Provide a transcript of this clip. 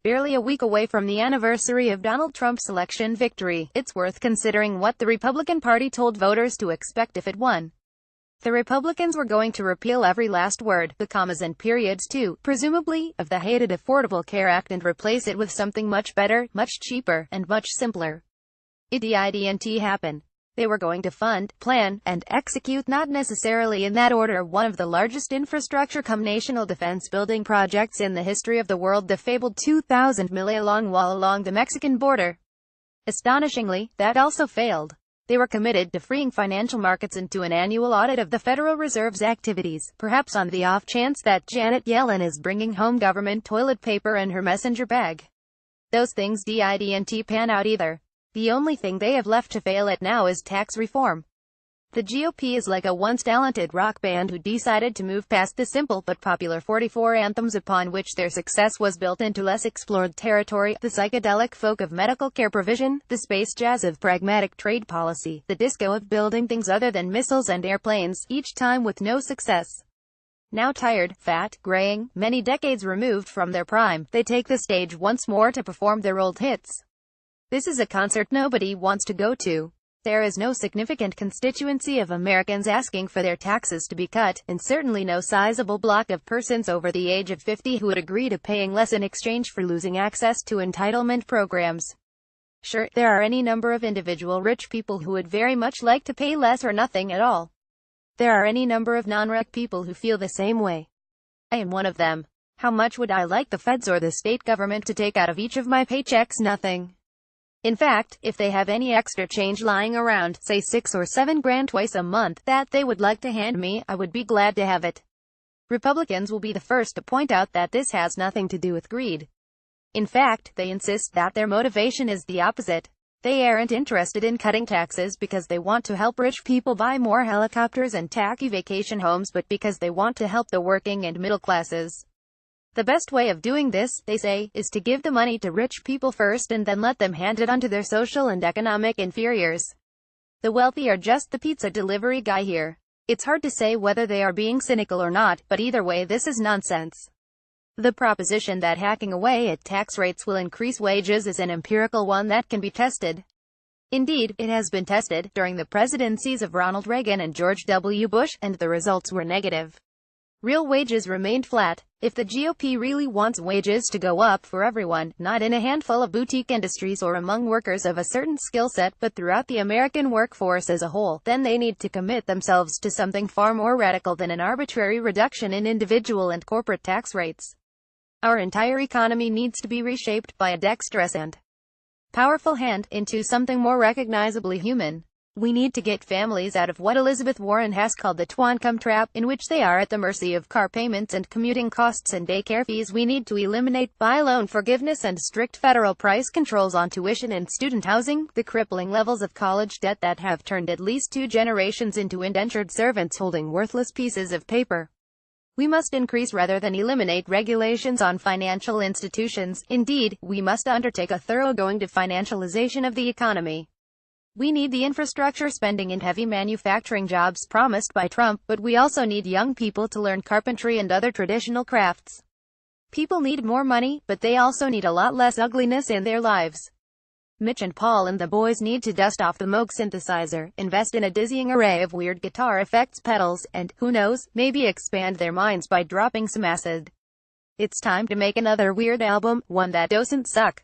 Barely a week away from the anniversary of Donald Trump's election victory, it's worth considering what the Republican Party told voters to expect if it won. The Republicans were going to repeal every last word, the commas and periods too, presumably, of the hated Affordable Care Act and replace it with something much better, much cheaper, and much simpler. It didn't happen. They were going to fund, plan, and execute, not necessarily in that order, one of the largest infrastructure-cum-national defense-building projects in the history of the world, the fabled 2,000 million-long wall along the Mexican border. Astonishingly, that also failed. They were committed to freeing financial markets and to an annual audit of the Federal Reserve's activities, perhaps on the off chance that Janet Yellen is bringing home government toilet paper and her messenger bag. Those things didn't pan out either. The only thing they have left to fail at now is tax reform. The GOP is like a once talented rock band who decided to move past the simple but popular 44 anthems upon which their success was built into less explored territory, the psychedelic folk of medical care provision, the space jazz of pragmatic trade policy, the disco of building things other than missiles and airplanes, each time with no success. Now tired, fat, graying, many decades removed from their prime, they take the stage once more to perform their old hits. This is a concert nobody wants to go to. There is no significant constituency of Americans asking for their taxes to be cut, and certainly no sizable block of persons over the age of 50 who would agree to paying less in exchange for losing access to entitlement programs. Sure, there are any number of individual rich people who would very much like to pay less or nothing at all. There are any number of non-rich people who feel the same way. I am one of them. How much would I like the feds or the state government to take out of each of my paychecks? Nothing. In fact, if they have any extra change lying around, say 6 or 7 grand twice a month, that they would like to hand me, I would be glad to have it. Republicans will be the first to point out that this has nothing to do with greed. In fact, they insist that their motivation is the opposite. They aren't interested in cutting taxes because they want to help rich people buy more helicopters and tacky vacation homes, but because they want to help the working and middle classes. The best way of doing this, they say, is to give the money to rich people first and then let them hand it on to their social and economic inferiors. The wealthy are just the pizza delivery guy here. It's hard to say whether they are being cynical or not, but either way this is nonsense. The proposition that hacking away at tax rates will increase wages is an empirical one that can be tested. Indeed, it has been tested during the presidencies of Ronald Reagan and George W. Bush, and the results were negative. Real wages remained flat. If the GOP really wants wages to go up for everyone, not in a handful of boutique industries or among workers of a certain skill set, but throughout the American workforce as a whole, then they need to commit themselves to something far more radical than an arbitrary reduction in individual and corporate tax rates. Our entire economy needs to be reshaped by a dexterous and powerful hand into something more recognizably human. We need to get families out of what Elizabeth Warren has called the twancome trap, in which they are at the mercy of car payments and commuting costs and daycare fees. We need to eliminate buy loan forgiveness and strict federal price controls on tuition and student housing, the crippling levels of college debt that have turned at least 2 generations into indentured servants holding worthless pieces of paper. We must increase rather than eliminate regulations on financial institutions. Indeed, we must undertake a thoroughgoing definancialization of the economy. We need the infrastructure spending and heavy manufacturing jobs promised by Trump, but we also need young people to learn carpentry and other traditional crafts. People need more money, but they also need a lot less ugliness in their lives. Mitch and Paul and the boys need to dust off the Moog synthesizer, invest in a dizzying array of weird guitar effects pedals, and, who knows, maybe expand their minds by dropping some acid. It's time to make another weird album, one that doesn't suck.